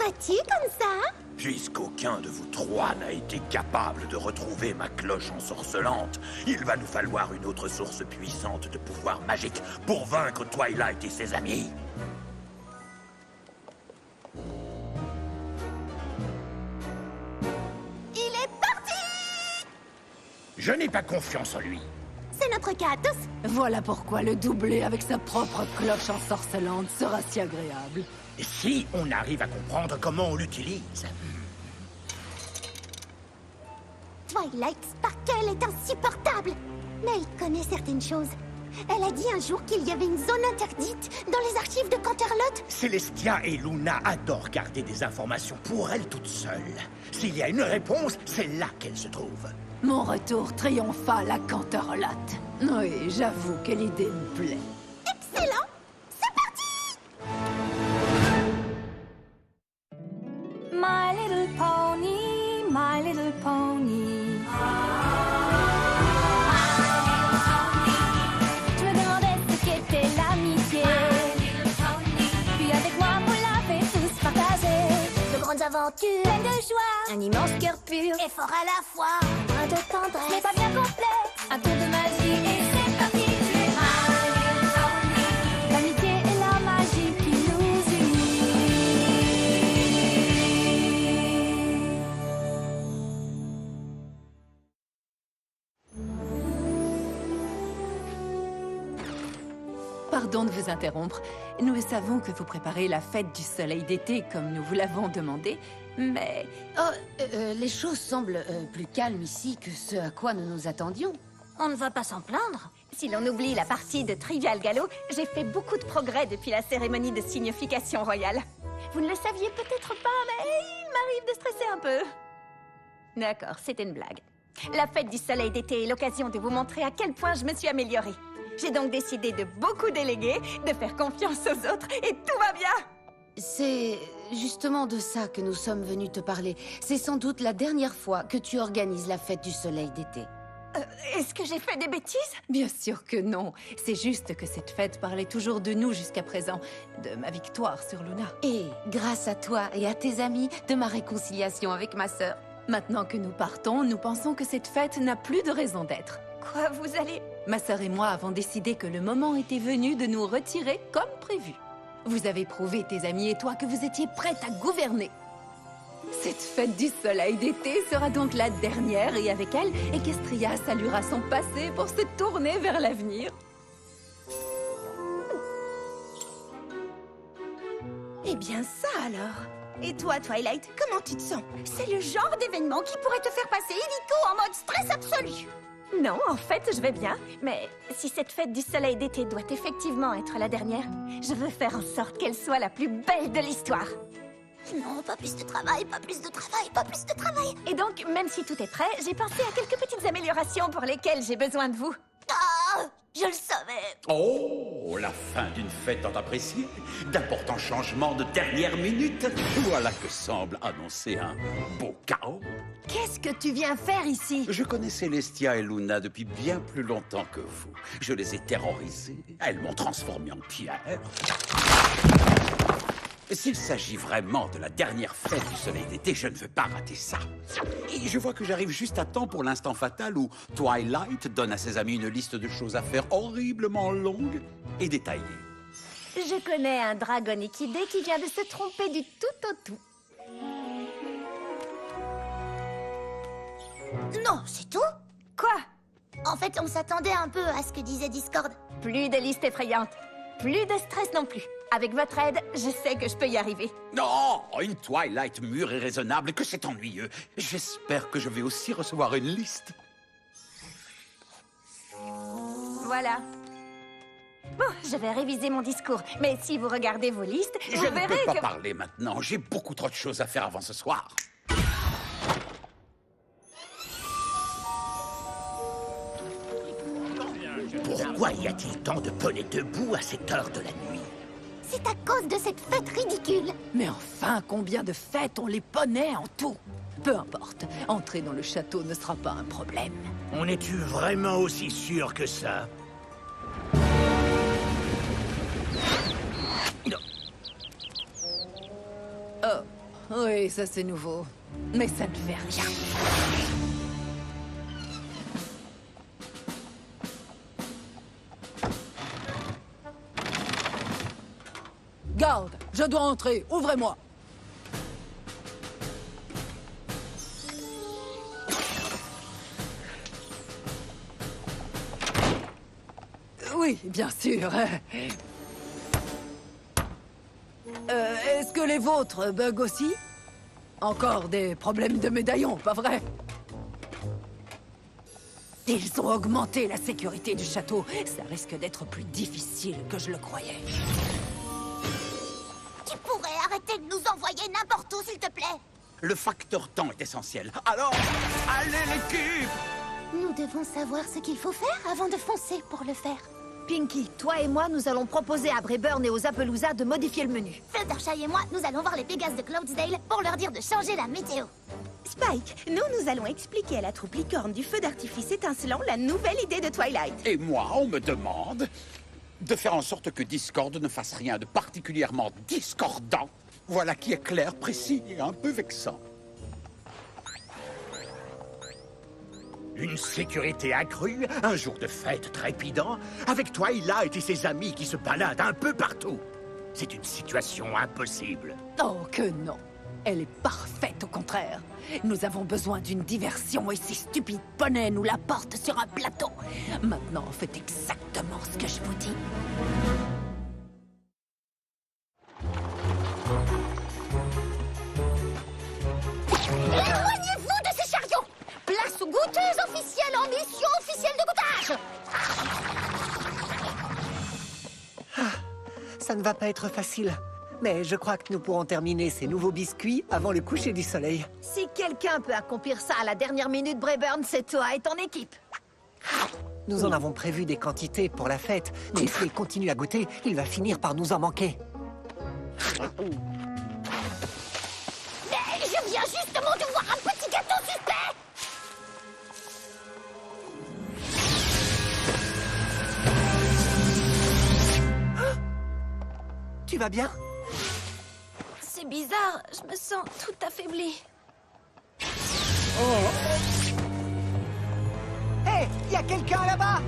battu comme ça? Puisqu'aucun de vous trois n'a été capable de retrouver ma cloche ensorcelante, il va nous falloir une autre source puissante de pouvoir magique pour vaincre Twilight et ses amis. Il est parti! Je n'ai pas confiance en lui. C'est notre cas à tous. Voilà pourquoi le doubler avec sa propre cloche ensorcelante sera si agréable. Si on arrive à comprendre comment on l'utilise. Twilight Sparkle est insupportable. Mais elle connaît certaines choses. Elle a dit un jour qu'il y avait une zone interdite dans les archives de Canterlot. Celestia et Luna adorent garder des informations pour elles toutes seules. S'il y a une réponse, c'est là qu'elle se trouve. Mon retour triomphal à Canterlot. Oui, j'avoue que l'idée me plaît. Excellent! C'est parti! My little pony, my little pony. Je me demandais ce qu'était l'amitié. Puis avec moi, vous l'avez tous partagé. De grandes aventures, Pleine de joie, un immense cœur pur, et fort à la fois. un brin de tendresse. Mais pas bien complet, un tour de magie et c'est parti. L'amitié et la magie qui nous unit. Pardon de vous interrompre. Nous savons que vous préparez la fête du soleil d'été comme nous vous l'avons demandé, mais... Les choses semblent plus calmes ici que ce à quoi nous nous attendions. On ne va pas s'en plaindre. Si l'on oublie la partie de Trivial Gallo, j'ai fait beaucoup de progrès depuis la cérémonie de signification royale. Vous ne le saviez peut-être pas, mais il m'arrive de stresser un peu. D'accord, c'était une blague. La fête du soleil d'été est l'occasion de vous montrer à quel point je me suis améliorée. J'ai donc décidé de beaucoup déléguer, de faire confiance aux autres, et tout va bien. C'est justement de ça que nous sommes venus te parler. C'est sans doute la dernière fois que tu organises la fête du soleil d'été. Est-ce que j'ai fait des bêtises? Bien sûr que non. C'est juste que cette fête parlait toujours de nous jusqu'à présent, de ma victoire sur Luna. Et grâce à toi et à tes amis, de ma réconciliation avec ma sœur. Maintenant que nous partons, nous pensons que cette fête n'a plus de raison d'être. Quoi, vous allez... Ma sœur et moi avons décidé que le moment était venu de nous retirer comme prévu. Vous avez prouvé, tes amis et toi, que vous étiez prête à gouverner. Cette fête du soleil d'été sera donc la dernière et avec elle, Equestria saluera son passé pour se tourner vers l'avenir. Eh bien ça alors. Et toi, Twilight, comment tu te sens? C'est le genre d'événement qui pourrait te faire passer illico en mode stress absolu. Non, en fait, je vais bien. Mais si cette fête du soleil d'été doit effectivement être la dernière, je veux faire en sorte qu'elle soit la plus belle de l'histoire. Non, pas plus de travail, pas plus de travail, pas plus de travail. Et donc, même si tout est prêt, j'ai pensé à quelques petites améliorations pour lesquelles j'ai besoin de vous. Ah, je le savais. Oh, la fin d'une fête tant appréciée. D'importants changements de dernière minute. Voilà que semble annoncer un beau chaos. Qu'est-ce que tu viens faire ici? Je connais Celestia et Luna depuis bien plus longtemps que vous. Je les ai terrorisés. Elles m'ont transformé en pierre. S'il s'agit vraiment de la dernière fête du soleil d'été, je ne veux pas rater ça. Et je vois que j'arrive juste à temps pour l'instant fatal où Twilight donne à ses amis une liste de choses à faire horriblement longue et détaillée. Je connais un dragon équidé qui vient de se tromper du tout au tout. Non, c'est tout? Quoi? En fait, on s'attendait un peu à ce que disait Discord. Plus de listes effrayantes. Plus de stress non plus. Avec votre aide, je sais que je peux y arriver. Non, une Twilight mûre et raisonnable, que c'est ennuyeux. J'espère que je vais aussi recevoir une liste. Voilà. Bon, je vais réviser mon discours. Mais si vous regardez vos listes, Je vous ne verrez peux pas que... parler maintenant. J'ai beaucoup trop de choses à faire avant ce soir. Pourquoi y a-t-il tant de poneys debout à cette heure de la nuit? C'est à cause de cette fête ridicule. Mais enfin, combien de fêtes ont les poneys en tout? Peu importe, entrer dans le château ne sera pas un problème. On est-tu vraiment aussi sûr que ça? Oh, Oui, ça c'est nouveau. Mais ça ne fait rien. Garde, je dois entrer. Ouvrez-moi. Oui, bien sûr. Est-ce que les vôtres bug aussi? Encore des problèmes de médaillons, pas vrai? Ils ont augmenté la sécurité du château. Ça risque d'être plus difficile que je le croyais. Tu pourrais arrêter de nous envoyer n'importe où, s'il te plaît? Le facteur temps est essentiel. Alors, allez l'équipe! Nous devons savoir ce qu'il faut faire avant de foncer pour le faire. Pinky, toi et moi, nous allons proposer à Brayburn et aux Appaloosa de modifier le menu. Fluttershy et moi, nous allons voir les Pégases de Cloudsdale pour leur dire de changer la météo. Spike, nous allons expliquer à la troupe licorne du feu d'artifice étincelant la nouvelle idée de Twilight. Et moi, on me demande de faire en sorte que Discord ne fasse rien de particulièrement discordant. Voilà qui est clair, précis et un peu vexant. Une sécurité accrue, un jour de fête trépidant, avec Twilight et ses amis qui se baladent un peu partout. C'est une situation impossible. Oh que non. Elle est parfaite au contraire. Nous avons besoin d'une diversion et ces stupides poneys nous la portent sur un plateau. Maintenant, faites exactement ce que je vous dis. Éloignez-vous de ces chariots! Place aux goûteuses officielles en mission officielle de goûtage! Ça ne va pas être facile. Mais je crois que nous pourrons terminer ces nouveaux biscuits avant le coucher du soleil. Si quelqu'un peut accomplir ça à la dernière minute, Brayburn, c'est toi et ton équipe. Nous en avons prévu des quantités pour la fête, mais s'il continue à goûter, il va finir par nous en manquer. Mais je viens justement de voir un petit gâteau suspect! Tu vas bien? C'est bizarre, je me sens tout affaiblie. Hé, y a quelqu'un là-bas?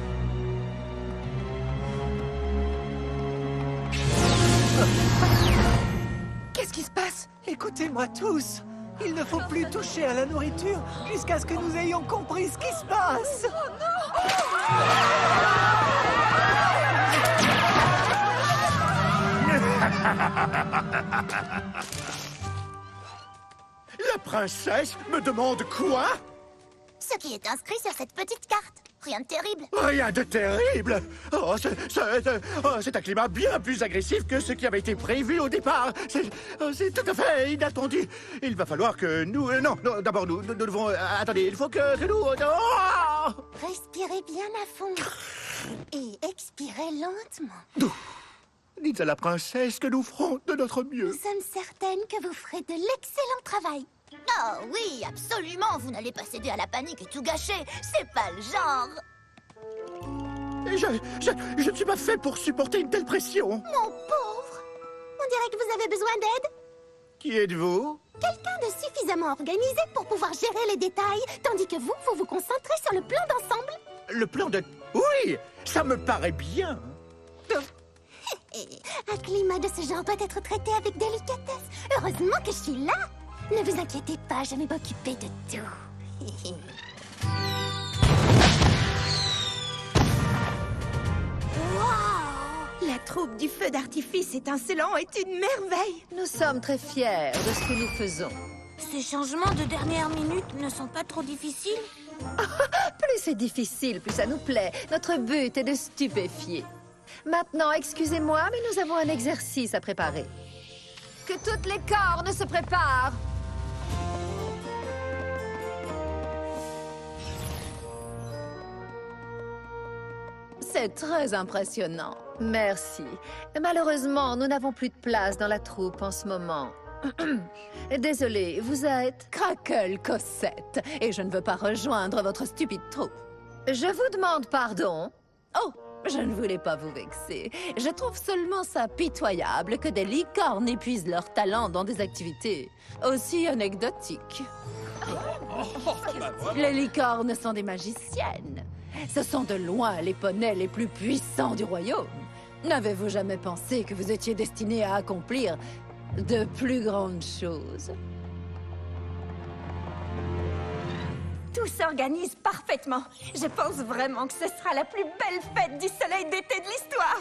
Qu'est-ce qui se passe? Écoutez-moi tous. Il ne faut plus toucher à la nourriture jusqu'à ce que nous ayons compris ce qui se passe. La princesse me demande quoi? Ce qui est inscrit sur cette petite carte. Rien de terrible. Rien de terrible. Oh, c'est un climat bien plus agressif que ce qui avait été prévu au départ. C'est tout à fait inattendu. Il va falloir que nous... non, d'abord nous devons... attendez, il faut que nous... oh! Respirez bien à fond. Et expirez lentement. Dites à la princesse que nous ferons de notre mieux. Nous sommes certaines que vous ferez de l'excellent travail. Oh oui, absolument. Vous n'allez pas céder à la panique et tout gâcher. C'est pas le genre. Je ne suis pas fait pour supporter une telle pression. Mon pauvre. On dirait que vous avez besoin d'aide. Qui êtes-vous? Quelqu'un de suffisamment organisé pour pouvoir gérer les détails, tandis que vous vous concentrez sur le plan d'ensemble. Le plan de... Oui, ça me paraît bien. Et un climat de ce genre doit être traité avec délicatesse. Heureusement que je suis là. Ne vous inquiétez pas, je vais m'occuper de tout. Wow! La troupe du feu d'artifice étincelant est une merveille. Nous sommes très fiers de ce que nous faisons. Ces changements de dernière minute ne sont pas trop difficiles? Plus c'est difficile, plus ça nous plaît. Notre but est de stupéfier. Maintenant, excusez-moi, mais nous avons un exercice à préparer. Que toutes les cornes se préparent. C'est très impressionnant. Merci. Malheureusement, nous n'avons plus de place dans la troupe en ce moment. Désolée, vous êtes... Crackle Cosette. Et je ne veux pas rejoindre votre stupide troupe. Je vous demande pardon. Oh, Je ne voulais pas vous vexer. Je trouve seulement ça pitoyable que des licornes épuisent leur talent dans des activités aussi anecdotiques. Les licornes sont des magiciennes. Ce sont de loin les poneys les plus puissants du royaume. N'avez-vous jamais pensé que vous étiez destiné à accomplir de plus grandes choses? Tout s'organise parfaitement. Je pense vraiment que ce sera la plus belle fête du soleil d'été de l'histoire.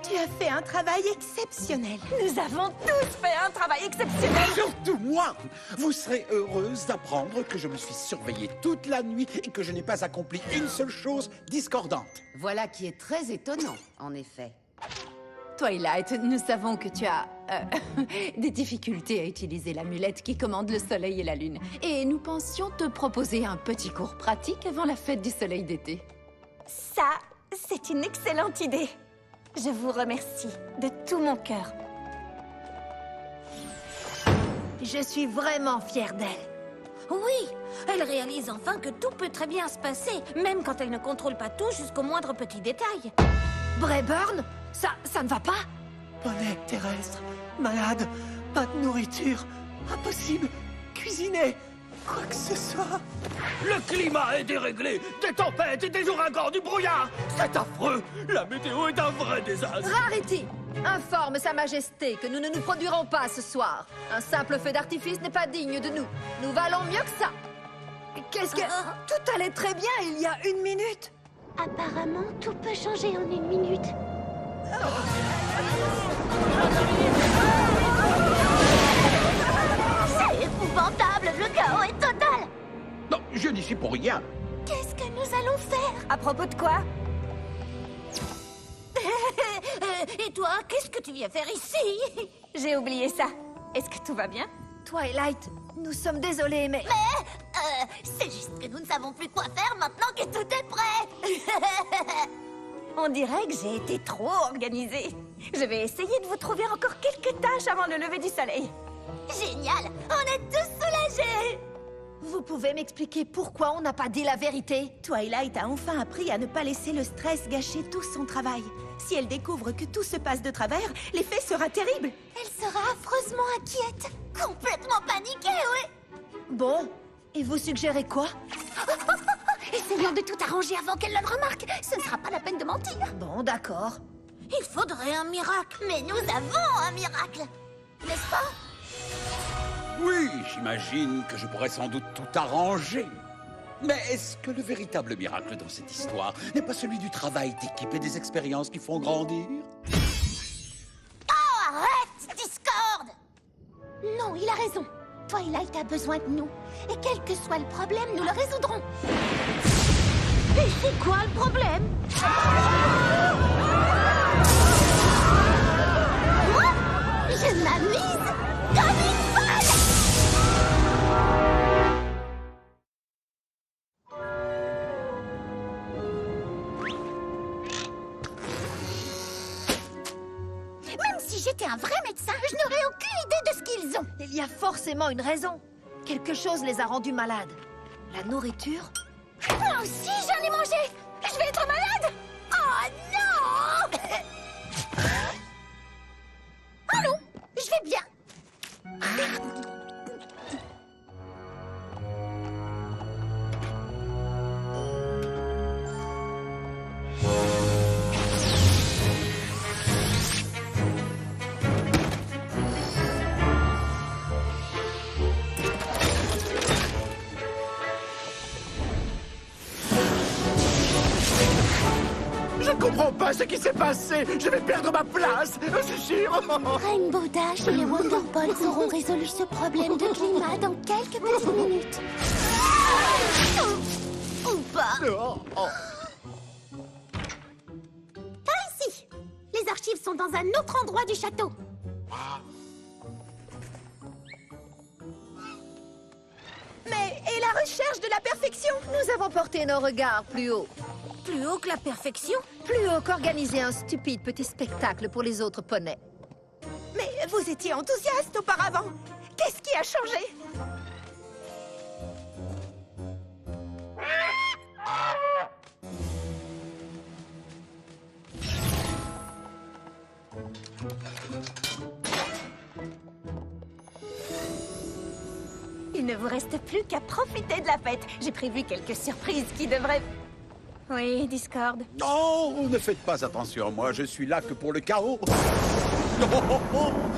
Tu as fait un travail exceptionnel. Nous avons tous fait un travail exceptionnel. Surtout moi! Vous serez heureuse d'apprendre que je me suis surveillée toute la nuit et que je n'ai pas accompli une seule chose discordante. Voilà qui est très étonnant, en effet. Twilight, nous savons que tu as des difficultés à utiliser l'amulette qui commande le soleil et la lune. Et nous pensions te proposer un petit cours pratique avant la fête du soleil d'été. Ça, c'est une excellente idée. Je vous remercie de tout mon cœur. Je suis vraiment fière d'elle. Oui, elle réalise enfin que tout peut très bien se passer, même quand elle ne contrôle pas tout jusqu'au moindre petit détail. Brayburn, ça ne va pas? Poney terrestre, malade, pas de nourriture, impossible, cuisiner, quoi que ce soit. Le climat est déréglé, des tempêtes, des ouragans, du brouillard. C'est affreux, la météo est un vrai désastre. Rarity, informe Sa Majesté que nous ne nous produirons pas ce soir. Un simple feu d'artifice n'est pas digne de nous. Nous valons mieux que ça. Qu'est-ce que... Tout allait très bien il y a 1 minute. Apparemment, tout peut changer en 1 minute. C'est épouvantable, le chaos est total. Non, je n'y suis pour rien. Qu'est-ce que nous allons faire? À propos de quoi? Et toi, qu'est-ce que tu viens faire ici? J'ai oublié ça. Est-ce que tout va bien? Twilight, nous sommes désolés, mais... C'est juste que nous ne savons plus quoi faire maintenant que tout est prêt. On dirait que j'ai été trop organisée. Je vais essayer de vous trouver encore quelques tâches avant le lever du soleil. Génial, on est tous soulagés. Vous pouvez m'expliquer pourquoi on n'a pas dit la vérité? Twilight a enfin appris à ne pas laisser le stress gâcher tout son travail. Si elle découvre que tout se passe de travers, l'effet sera terrible. Elle sera affreusement inquiète. Complètement paniquée, oui. Bon, et vous suggérez quoi? Essayons de tout arranger avant qu'elle ne le remarque. Ce ne sera pas la peine de mentir. Bon, d'accord. Il faudrait un miracle. Mais nous avons un miracle. N'est-ce pas? Oui, j'imagine que je pourrais sans doute tout arranger. Mais est-ce que le véritable miracle dans cette histoire n'est pas celui du travail d'équipe et des expériences qui font grandir? Oh, arrête, Discord! Non, il a raison. Twilight a besoin de nous. Et quel que soit le problème, nous le résoudrons. Et c'est quoi le problème? Moi, je m'amuse comme une folle! Même si j'étais un vrai médecin, je n'aurais aucune idée de ce qu'ils ont. Il y a forcément une raison. Quelque chose les a rendus malades. La nourriture? Moi aussi, j'en ai mangé. Je vais être malade. Oh non! Oh non, je vais bien. Je ne comprends pas ce qui s'est passé. Je vais perdre ma place, c'est sûr. Rainbow Dash et les Wonder Balls auront résolu ce problème de climat dans quelques petites minutes. Ou pas. Par ici. Les archives sont dans un autre endroit du château. Mais et la recherche de la perfection? Nous avons porté nos regards plus haut. Plus haut que la perfection? Plus haut qu'organiser un stupide petit spectacle pour les autres poneys. Mais vous étiez enthousiaste auparavant. Qu'est-ce qui a changé? Il ne vous reste plus qu'à profiter de la fête. J'ai prévu quelques surprises qui devraient... Oui, Discord. Non, ne faites pas attention à moi, je suis là que pour le chaos.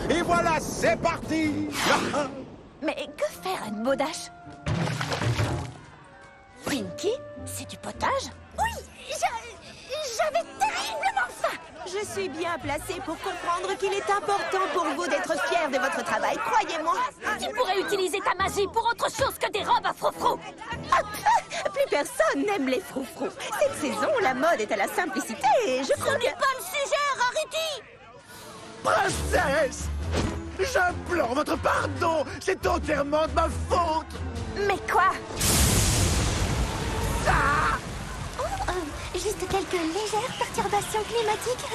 Et voilà, c'est parti. Mais que faire, Anne Baudache? Pinky, c'est du potage? Oui, j'avais terriblement faim. Je suis bien placée pour comprendre qu'il est important pour vous d'être fiers de votre travail, croyez-moi. Tu pourrais utiliser ta magie pour autre chose que des robes à froufrou. Plus personne n'aime les froufrous. Cette saison, la mode est à la simplicité et je crois Ce que... n'est pas le sujet, Rarity. Princesse! J'implore votre pardon! C'est entièrement de ma faute! Mais quoi? Juste quelques légères perturbations climatiques.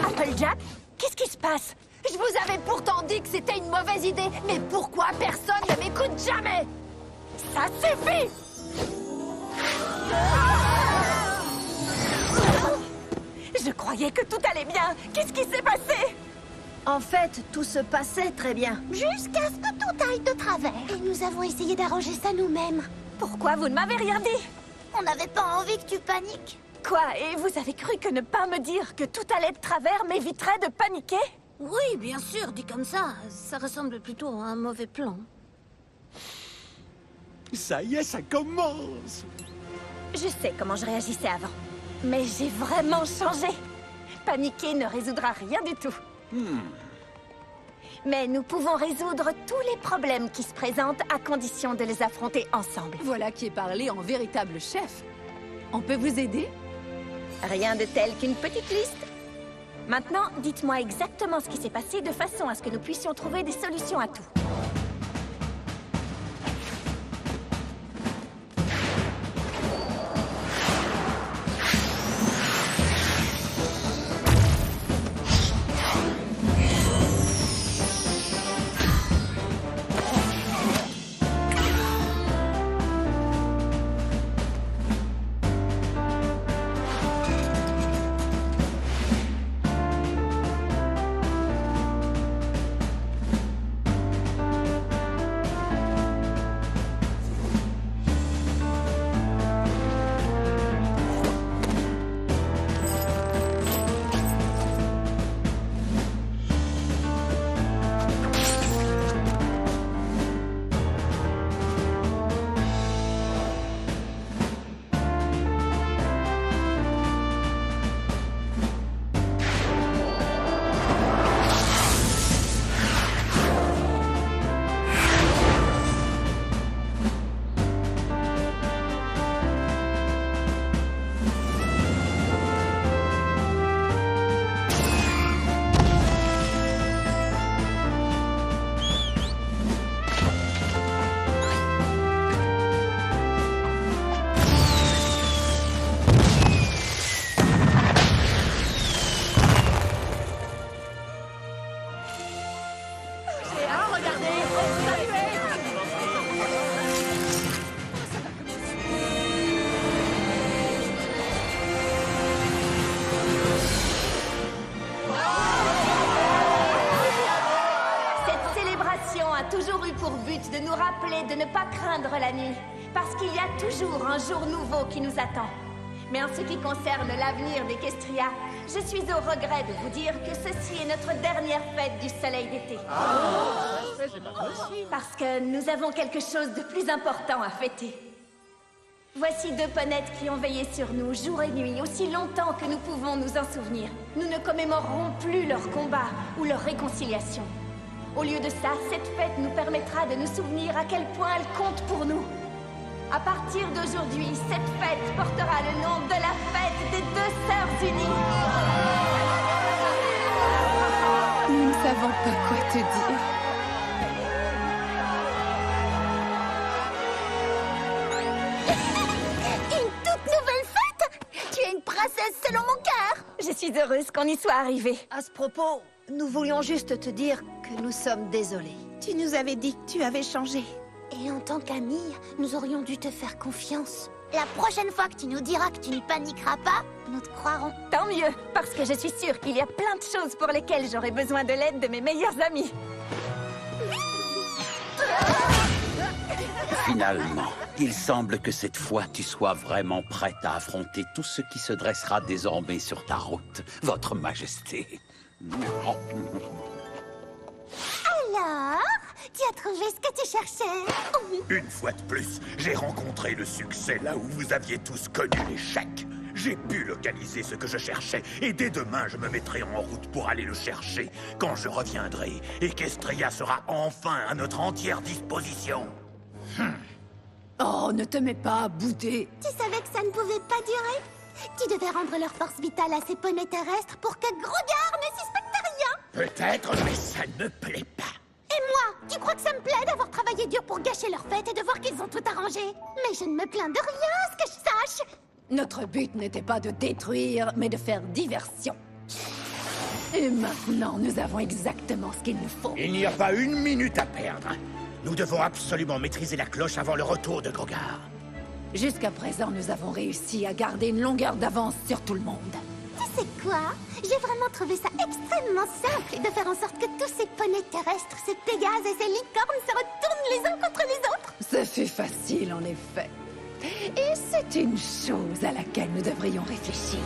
Applejack, qu'est-ce qui se passe? Je vous avais pourtant dit que c'était une mauvaise idée, mais pourquoi personne ne m'écoute jamais? Ça suffit! Je croyais que tout allait bien. Qu'est-ce qui s'est passé? En fait, tout se passait très bien. Jusqu'à ce que tout aille de travers. Et nous avons essayé d'arranger ça nous-mêmes. Pourquoi vous ne m'avez rien dit? On n'avait pas envie que tu paniques. Quoi? Et vous avez cru que ne pas me dire que tout allait de travers m'éviterait de paniquer? Oui, bien sûr, dit comme ça ressemble plutôt à un mauvais plan. Ça y est, ça commence! Je sais comment je réagissais avant. Mais j'ai vraiment changé. Paniquer ne résoudra rien du tout. Mais nous pouvons résoudre tous les problèmes qui se présentent à condition de les affronter ensemble. Voilà qui est parlé en véritable chef. On peut vous aider? Rien de tel qu'une petite liste. Maintenant, dites-moi exactement ce qui s'est passé de façon à ce que nous puissions trouver des solutions à tout. De nous rappeler de ne pas craindre la nuit, parce qu'il y a toujours un jour nouveau qui nous attend. Mais en ce qui concerne l'avenir d'Equestria, je suis au regret de vous dire que ceci est notre dernière fête du soleil d'été. Parce que nous avons quelque chose de plus important à fêter. Voici deux ponettes qui ont veillé sur nous jour et nuit, aussi longtemps que nous pouvons nous en souvenir. Nous ne commémorerons plus leur combat ou leur réconciliation. Au lieu de ça, cette fête nous permettra de nous souvenir à quel point elle compte pour nous. À partir d'aujourd'hui, cette fête portera le nom de la fête des deux sœurs unies. Nous ne savons pas quoi te dire. Une toute nouvelle fête? Tu es une princesse selon mon cœur. Je suis heureuse qu'on y soit arrivé. À ce propos, nous voulions juste te dire que nous sommes désolés. Tu nous avais dit que tu avais changé. Et en tant qu'amie, nous aurions dû te faire confiance. La prochaine fois que tu nous diras que tu ne paniqueras pas, nous te croirons. Tant mieux, parce que je suis sûre qu'il y a plein de choses pour lesquelles j'aurai besoin de l'aide de mes meilleurs amis. Finalement, il semble que cette fois tu sois vraiment prête à affronter tout ce qui se dressera désormais sur ta route, Votre Majesté. Alors, tu as trouvé ce que tu cherchais? Une fois de plus, j'ai rencontré le succès là où vous aviez tous connu l'échec. J'ai pu localiser ce que je cherchais, et dès demain, je me mettrai en route pour aller le chercher. Quand je reviendrai, Equestria sera enfin à notre entière disposition. Oh, ne te mets pas à bouder. Tu savais que ça ne pouvait pas durer? Tu devais rendre leur force vitale à ces poneys terrestres pour que Grogar ne suspecte rien. Peut-être, mais ça ne me plaît pas. Et moi, tu crois que ça me plaît d'avoir travaillé dur pour gâcher leur fête et de voir qu'ils ont tout arrangé? Mais je ne me plains de rien, à ce que je sache. Notre but n'était pas de détruire, mais de faire diversion. Et maintenant, nous avons exactement ce qu'il nous faut. Il n'y a pas une minute à perdre. Nous devons absolument maîtriser la cloche avant le retour de Grogar. Jusqu'à présent, nous avons réussi à garder une longueur d'avance sur tout le monde. Tu sais quoi? J'ai vraiment trouvé ça extrêmement simple de faire en sorte que tous ces poneys terrestres, ces pégases et ces licornes se retournent les uns contre les autres. Ce fut facile, en effet. Et c'est une chose à laquelle nous devrions réfléchir.